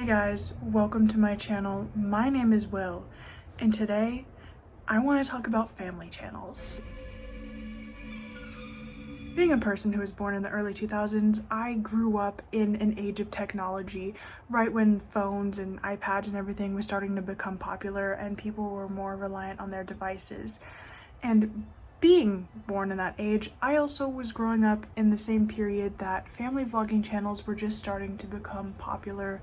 guys, welcome to my channel. My name is Will, and today I want to talk about family channels. Being a person who was born in the early 2000s, I grew up in an age of technology, right when phones and iPads and everything was starting to become popular and people were more reliant on their devices. And being born in that age, I also was growing up in the same period that family vlogging channels were just starting to become popular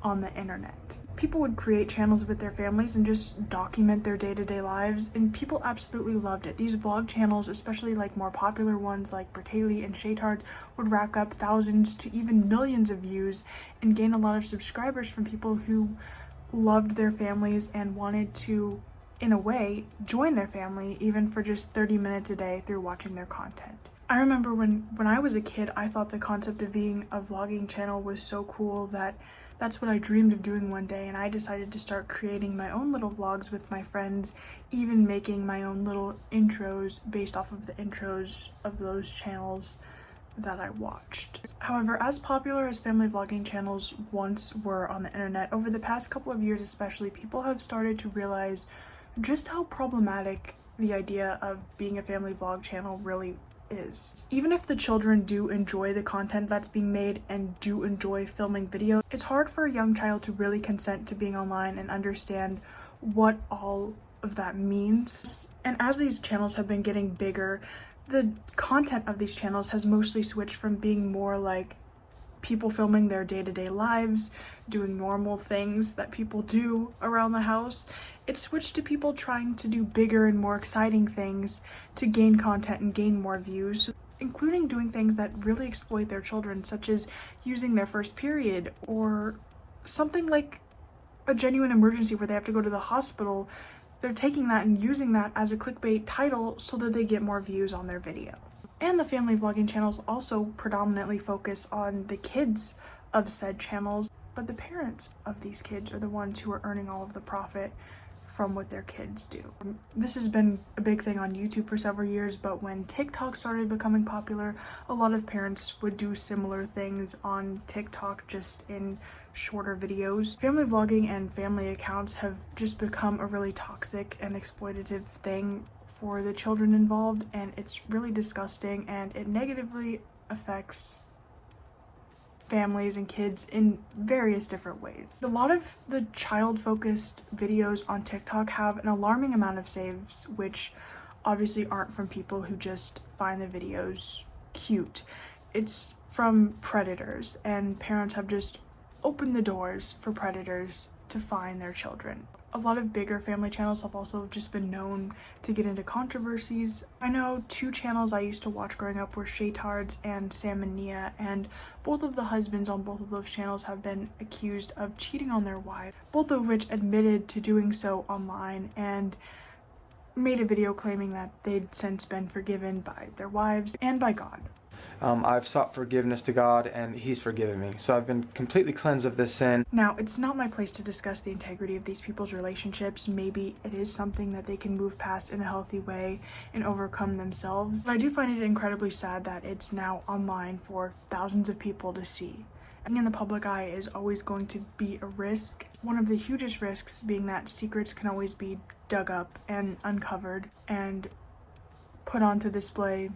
on the internet. People would create channels with their families and just document their day-to-day lives, and people absolutely loved it. These vlog channels, especially like more popular ones like Bertaley and Shaytard, would rack up thousands to even millions of views and gain a lot of subscribers from people who loved their families and wanted to, in a way, join their family even for just 30 minutes a day through watching their content. I remember when I was a kid, I thought the concept of being a vlogging channel was so cool that that's what I dreamed of doing one day, and I decided to start creating my own little vlogs with my friends, even making my own little intros based off of the intros of those channels that I watched. However, as popular as family vlogging channels once were on the internet, over the past couple of years especially, people have started to realize just how problematic the idea of being a family vlog channel really is. Even if the children do enjoy the content that's being made and do enjoy filming video, it's hard for a young child to really consent to being online and understand what all of that means. And as these channels have been getting bigger, the content of these channels has mostly switched from being more like people filming their day-to-day lives, doing normal things that people do around the house. It switched to people trying to do bigger and more exciting things to gain content and gain more views, including doing things that really exploit their children, such as using their first period or something like a genuine emergency where they have to go to the hospital. They're taking that and using that as a clickbait title so that they get more views on their video. And the family vlogging channels also predominantly focus on the kids of said channels, but the parents of these kids are the ones who are earning all of the profit from what their kids do. This has been a big thing on YouTube for several years, but when TikTok started becoming popular, a lot of parents would do similar things on TikTok, just in shorter videos. Family vlogging and family accounts have just become a really toxic and exploitative thing for the children involved, and it's really disgusting, and it negatively affects families and kids in various different ways. A lot of the child-focused videos on TikTok have an alarming amount of saves, which obviously aren't from people who just find the videos cute. It's from predators, and parents have just opened the doors for predators to find their children. A lot of bigger family channels have also just been known to get into controversies. I know two channels I used to watch growing up were Shaytard's and Sam and Nia, and both of the husbands on both of those channels have been accused of cheating on their wives, both of which admitted to doing so online and made a video claiming that they'd since been forgiven by their wives and by God. I've sought forgiveness to God, and He's forgiven me. So I've been completely cleansed of this sin. Now, it's not my place to discuss the integrity of these people's relationships. Maybe it is something that they can move past in a healthy way and overcome themselves. But I do find it incredibly sad that it's now online for thousands of people to see. Being in the public eye is always going to be a risk. One of the hugest risks being that secrets can always be dug up and uncovered and put onto display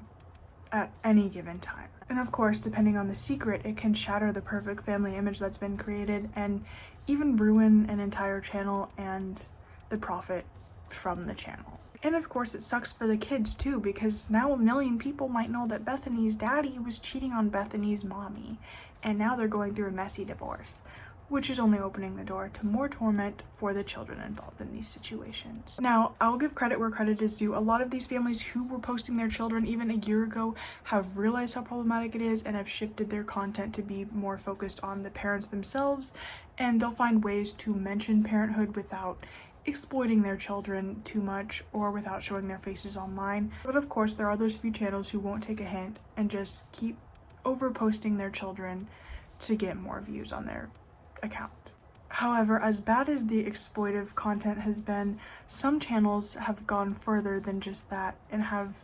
at any given time. And of course, depending on the secret, it can shatter the perfect family image that's been created and even ruin an entire channel and the profit from the channel. And of course, it sucks for the kids too, because now a million people might know that Bethany's daddy was cheating on Bethany's mommy, and now they're going through a messy divorce, which is only opening the door to more torment for the children involved in these situations. Now, I'll give credit where credit is due. A lot of these families who were posting their children even a year ago have realized how problematic it is and have shifted their content to be more focused on the parents themselves, and they'll find ways to mention parenthood without exploiting their children too much or without showing their faces online. But of course, there are those few channels who won't take a hint and just keep over-posting their children to get more views on their account. However, as bad as the exploitive content has been, some channels have gone further than just that and have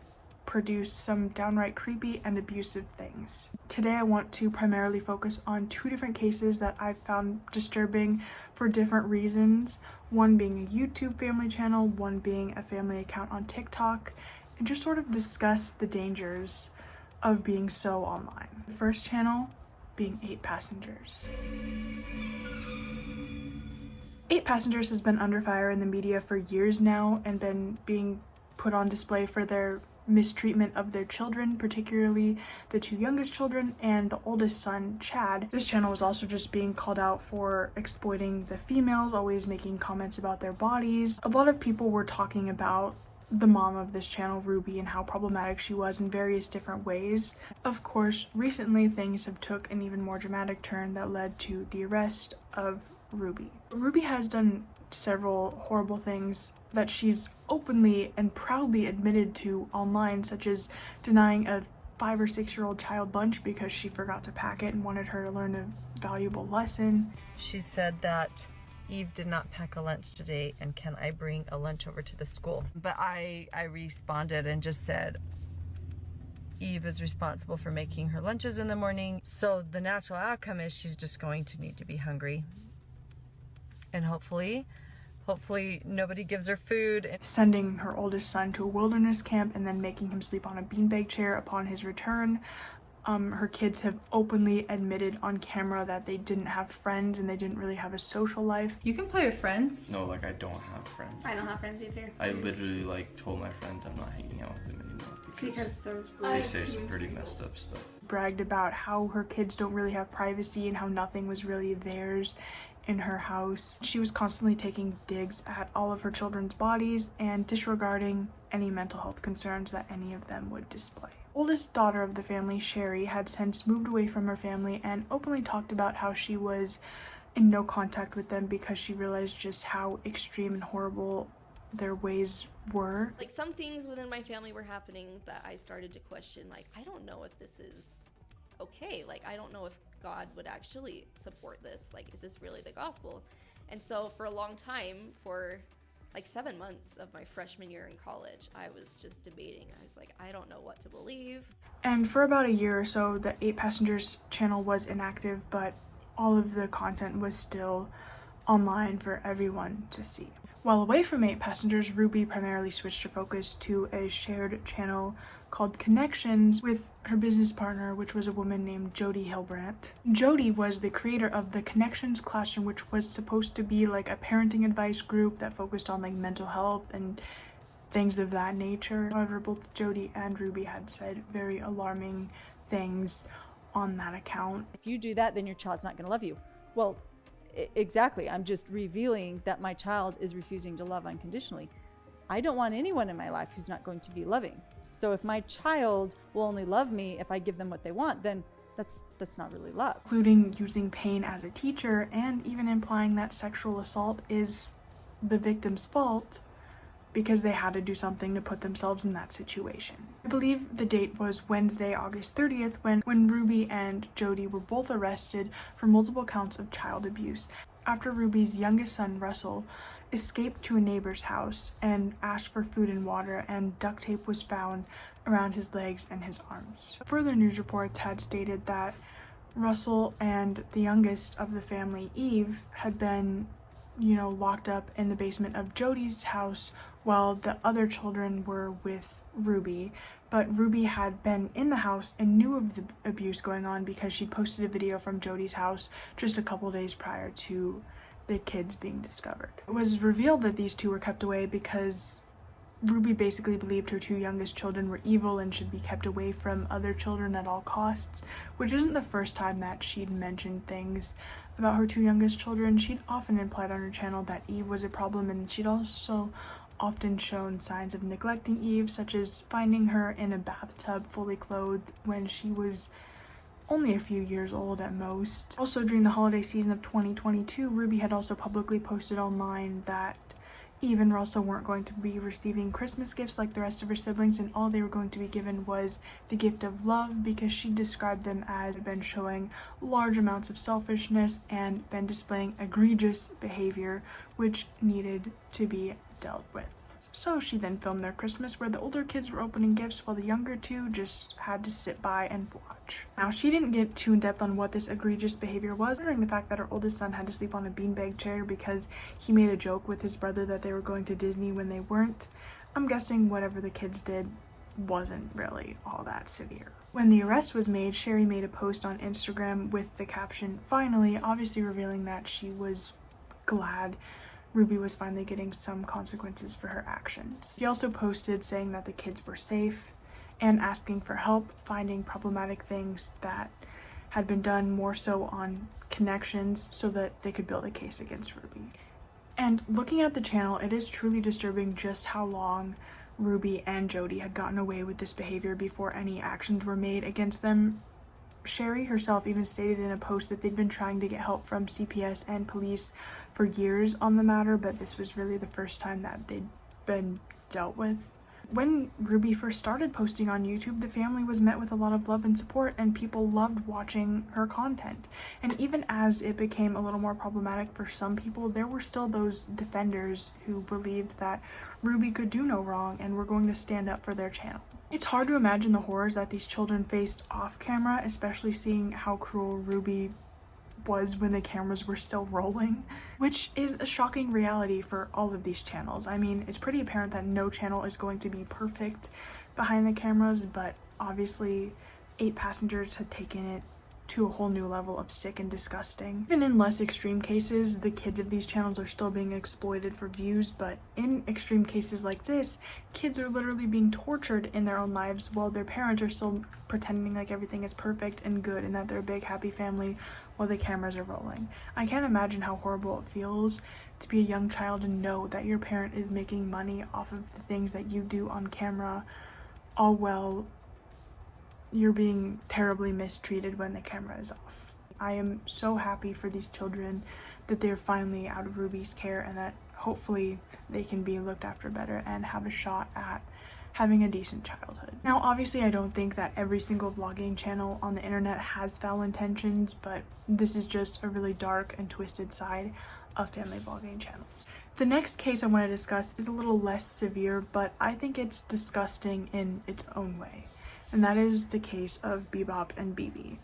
produce some downright creepy and abusive things. Today I want to primarily focus on two different cases that I've found disturbing for different reasons, one being a YouTube family channel, one being a family account on TikTok, and just sort of discuss the dangers of being so online. The first channel being 8 Passengers. 8 Passengers has been under fire in the media for years now and been being put on display for their mistreatment of their children, particularly the 2 youngest children and the oldest son, Chad. This channel was also just being called out for exploiting the females, always making comments about their bodies. A lot of people were talking about the mom of this channel, Ruby, and how problematic she was in various different ways. Of course, recently things have took an even more dramatic turn that led to the arrest of Ruby. Ruby has done several horrible things that she's openly and proudly admitted to online, such as denying a 5 or 6-year-old child lunch because she forgot to pack it and wanted her to learn a valuable lesson. She said that Eve did not pack a lunch today, and can I bring a lunch over to the school? But I responded and just said, Eve is responsible for making her lunches in the morning, so the natural outcome is she's just going to need to be hungry. And hopefully nobody gives her food. Sending her oldest son to a wilderness camp and then making him sleep on a beanbag chair upon his return. Her kids have openly admitted on camera that they didn't have friends and they didn't really have a social life. You can play with friends. No, like I don't have friends. I don't have friends either. I literally like told my friends I'm not hanging out with them anymore Because they say some pretty messed up stuff. Bragged about how her kids don't really have privacy and how nothing was really theirs in her house. She was constantly taking digs at all of her children's bodies and disregarding any mental health concerns that any of them would display. Oldest daughter of the family, Sherry, had since moved away from her family and openly talked about how she was in no contact with them because she realized just how extreme and horrible their ways were. Like, some things within my family were happening that I started to question, like, I don't know if this is okay. Like, I don't know if God would actually support this. Like, is this really the gospel? And so for a long time, for like 7 months of my freshman year in college, I was just debating. I was like, I don't know what to believe. And for about a year or so, the 8 Passengers channel was inactive, but all of the content was still online for everyone to see. While away from 8 Passengers, Ruby primarily switched her focus to a shared channel called Connections with her business partner, which was a woman named Jody Hilbrandt. Jody was the creator of the Connections Classroom, which was supposed to be like a parenting advice group that focused on like mental health and things of that nature. However, both Jody and Ruby had said very alarming things on that account. If you do that, then your child's not going to love you. Well, exactly. I'm just revealing that my child is refusing to love unconditionally. I don't want anyone in my life who's not going to be loving. So if my child will only love me if I give them what they want, then that's not really love. Including using pain as a teacher and even implying that sexual assault is the victim's fault because they had to do something to put themselves in that situation. I believe the date was Wednesday, August 30th, when Ruby and Jody were both arrested for multiple counts of child abuse after Ruby's youngest son, Russell, escaped to a neighbor's house and asked for food and water, and duct tape was found around his legs and his arms. Further news reports had stated that Russell and the youngest of the family, Eve, had been, locked up in the basement of Jody's house while the other children were with Ruby. But Ruby had been in the house and knew of the abuse going on because she posted a video from Jody's house just a couple days prior to the kids being discovered. It was revealed that these two were kept away because Ruby basically believed her 2 youngest children were evil and should be kept away from other children at all costs, which isn't the first time that she'd mentioned things about her 2 youngest children. She'd often implied on her channel that Eve was a problem, and she'd also often shown signs of neglecting Eve, such as finding her in a bathtub fully clothed when she was only a few years old at most. Also, during the holiday season of 2022, Ruby had also publicly posted online that Eve and Russell weren't going to be receiving Christmas gifts like the rest of her siblings, and all they were going to be given was the gift of love, because she described them as been showing large amounts of selfishness and been displaying egregious behavior which needed to be dealt with. so she then filmed their Christmas where the older kids were opening gifts while the younger two just had to sit by and watch. Now, she didn't get too in depth on what this egregious behavior was, considering the fact that her oldest son had to sleep on a beanbag chair because he made a joke with his brother that they were going to Disney when they weren't. I'm guessing whatever the kids did wasn't really all that severe. When the arrest was made, Sherry made a post on Instagram with the caption, "Finally," obviously revealing that she was glad Ruby was finally getting some consequences for her actions. She also posted saying that the kids were safe and asking for help finding problematic things that had been done, more so on connections, so that they could build a case against Ruby. And looking at the channel, it is truly disturbing just how long Ruby and Jody had gotten away with this behavior before any actions were made against them. Sherry herself even stated in a post that they'd been trying to get help from CPS and police for years on the matter, but this was really the first time that they'd been dealt with. When Ruby first started posting on YouTube, the family was met with a lot of love and support, and people loved watching her content. And even as it became a little more problematic for some people, there were still those defenders who believed that Ruby could do no wrong and were going to stand up for their channel. It's hard to imagine the horrors that these children faced off camera, especially seeing how cruel Ruby was when the cameras were still rolling, which is a shocking reality for all of these channels. I mean, it's pretty apparent that no channel is going to be perfect behind the cameras, but obviously 8 Passengers had taken it to a whole new level of sick and disgusting. Even in less extreme cases, the kids of these channels are still being exploited for views, but in extreme cases like this, kids are literally being tortured in their own lives while their parents are still pretending like everything is perfect and good and that they're a big happy family while the cameras are rolling. I can't imagine how horrible it feels to be a young child and know that your parent is making money off of the things that you do on camera, all while you're being terribly mistreated when the camera is off. I am so happy for these children that they're finally out of Ruby's care and that hopefully they can be looked after better and have a shot at having a decent childhood. Now, obviously, I don't think that every single vlogging channel on the internet has foul intentions, but this is just a really dark and twisted side of family vlogging channels. The next case I want to discuss is a little less severe, but I think it's disgusting in its own way. And that is the case of Bebop and Bibi.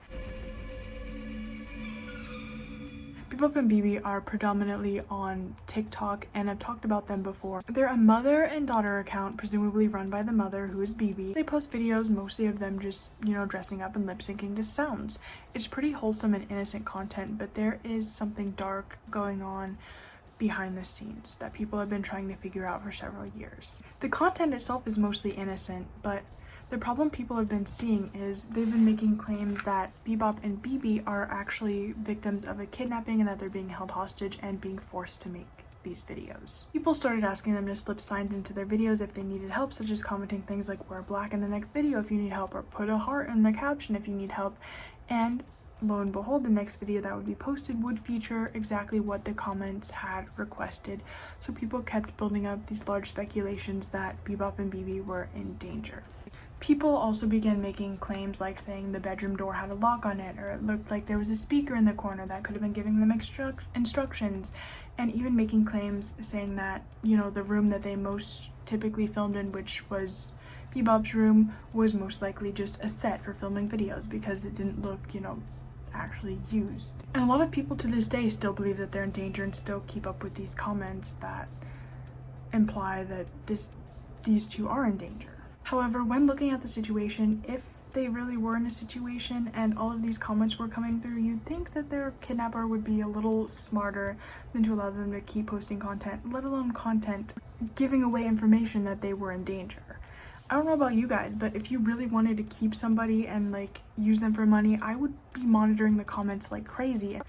Bebop and Bibi are predominantly on TikTok, and I've talked about them before. They're a mother and daughter account, presumably run by the mother, who is Bibi. They post videos mostly of them just, dressing up and lip syncing to sounds. It's pretty wholesome and innocent content, but there is something dark going on behind the scenes that people have been trying to figure out for several years. The content itself is mostly innocent, but the problem people have been seeing is they've been making claims that Bebop and Bibi are actually victims of a kidnapping and that they're being held hostage and being forced to make these videos. People started asking them to slip signs into their videos if they needed help, such as commenting things like "wear black in the next video if you need help," or "put a heart in the caption if you need help." And lo and behold, the next video that would be posted would feature exactly what the comments had requested. So people kept building up these large speculations that Bebop and Bibi were in danger. People also began making claims like saying the bedroom door had a lock on it, or it looked like there was a speaker in the corner that could have been giving them instructions, and even making claims saying that, the room that they most typically filmed in, which was Bebop's room, was most likely just a set for filming videos because it didn't look, actually used. And a lot of people to this day still believe that they're in danger and still keep up with these comments that imply that these two are in danger. However, when looking at the situation, if they really were in a situation and all of these comments were coming through, you'd think that their kidnapper would be a little smarter than to allow them to keep posting content, let alone content giving away information that they were in danger. I don't know about you guys, but if you really wanted to keep somebody and use them for money, I would be monitoring the comments like crazy.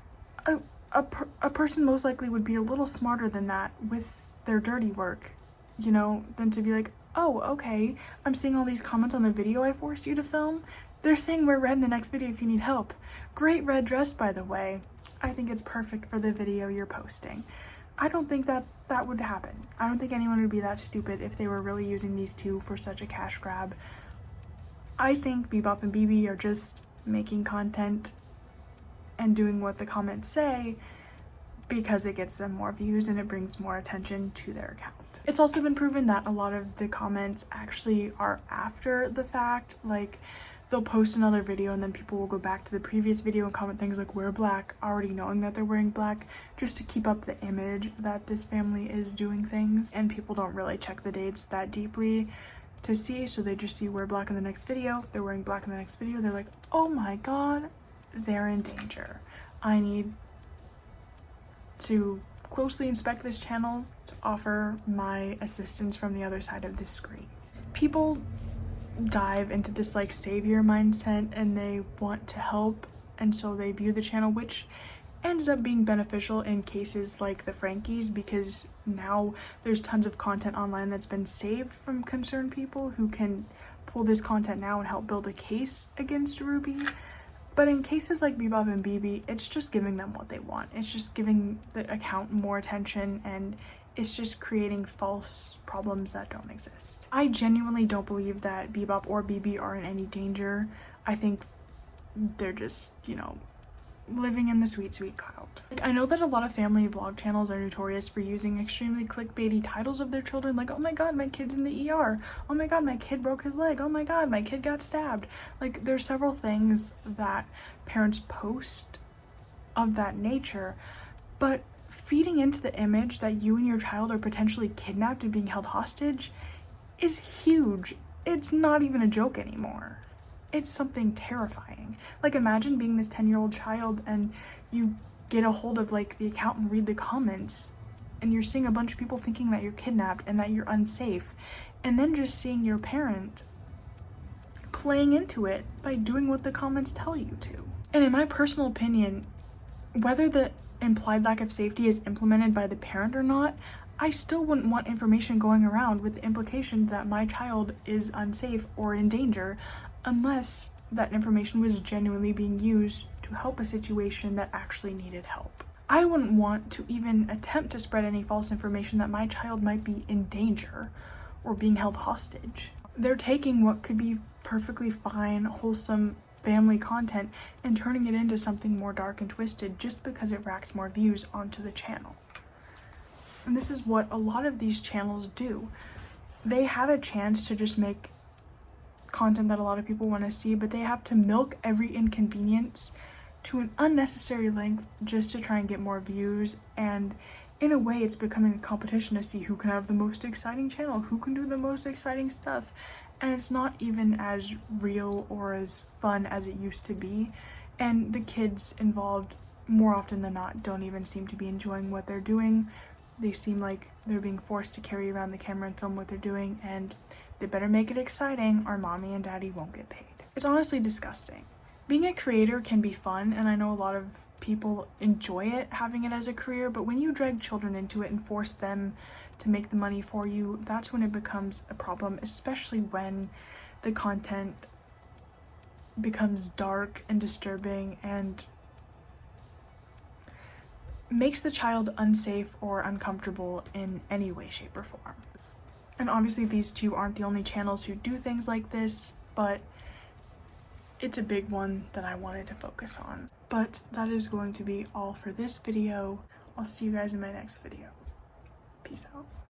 A person most likely would be a little smarter than that with their dirty work, than to be like, "Oh, okay, I'm seeing all these comments on the video I forced you to film. They're saying wear red in the next video if you need help. Great red dress, by the way. I think it's perfect for the video you're posting." I don't think that would happen. I don't think anyone would be that stupid if they were really using these two for such a cash grab. I think Bebop and Bibi are just making content and doing what the comments say because it gets them more views and it brings more attention to their account. fact. It's also been proven that a lot of the comments actually are after the fact. Like, they'll post another video and then people will go back to the previous video and comment things like wear black, already knowing that they're wearing black, just to keep up the image that this family is doing things. And people don't really check the dates that deeply to see, so they just see wear black in the next video, they're wearing black in the next video, they're like, oh my god, they're in danger. I need to closely inspect this channel to offer my assistance from the other side of this screen. People dive into this like savior mindset and they want to help, and so they view the channel, which ends up being beneficial in cases like the Frankies, because now there's tons of content online that's been saved from concerned people who can pull this content now and help build a case against Ruby. But in cases like Bebop and Bibi, it's just giving them what they want. It's just giving the account more attention, and it's just creating false problems that don't exist. I genuinely don't believe that Bebop or Bibi are in any danger. I think they're just, you know, living in the sweet, sweet cloud. Like, I know that a lot of family vlog channels are notorious for using extremely clickbaity titles of their children, like, oh my god, my kid's in the ER, oh my god, my kid broke his leg, oh my god, my kid got stabbed. Like, there's several things that parents post of that nature, but feeding into the image that you and your child are potentially kidnapped and being held hostage is huge. It's not even a joke anymore. It's something terrifying. Like, imagine being this 10-year-old child and you get a hold of like the account and read the comments, and you're seeing a bunch of people thinking that you're kidnapped and that you're unsafe, and then just seeing your parent playing into it by doing what the comments tell you to. And in my personal opinion, whether the implied lack of safety is implemented by the parent or not, I still wouldn't want information going around with the implication that my child is unsafe or in danger, unless that information was genuinely being used to help a situation that actually needed help. I wouldn't want to even attempt to spread any false information that my child might be in danger or being held hostage. They're taking what could be perfectly fine, wholesome family content and turning it into something more dark and twisted just because it racks more views onto the channel. And this is what a lot of these channels do. They have a chance to just make content that a lot of people want to see, but they have to milk every inconvenience to an unnecessary length just to try and get more views. And in a way, it's becoming a competition to see who can have the most exciting channel, who can do the most exciting stuff. And it's not even as real or as fun as it used to be. And the kids involved, more often than not, don't even seem to be enjoying what they're doing. They seem like they're being forced to carry around the camera and film what they're doing, and they better make it exciting or mommy and daddy won't get paid. It's honestly disgusting. Being a creator can be fun, and I know a lot of people enjoy it, having it as a career, but when you drag children into it and force them to make the money for you, that's when it becomes a problem, especially when the content becomes dark and disturbing and makes the child unsafe or uncomfortable in any way, shape, or form. And obviously these two aren't the only channels who do things like this, but it's a big one that I wanted to focus on. But that is going to be all for this video. I'll see you guys in my next video. Peace out.